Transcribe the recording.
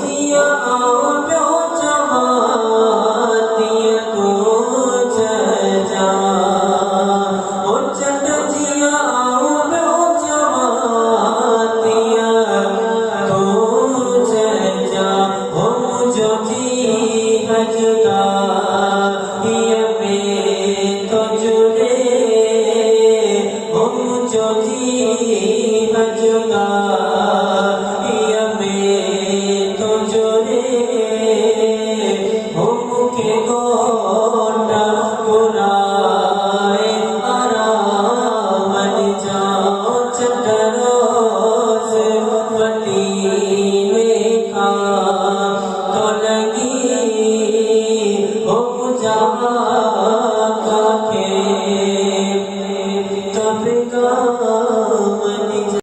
जिया आओ प्यो चमातिया तू जा ओ चट जिया आओ प्यो चमातिया तू जा ओ मुझो जी हजदा ये में तो जुड़े ओ मुझो जी हजदा ये में तो जुड़े ओ मुखे गोटा बुलाए आराम जाओ चंदरोज मदीने का तो लगी ओ मुझा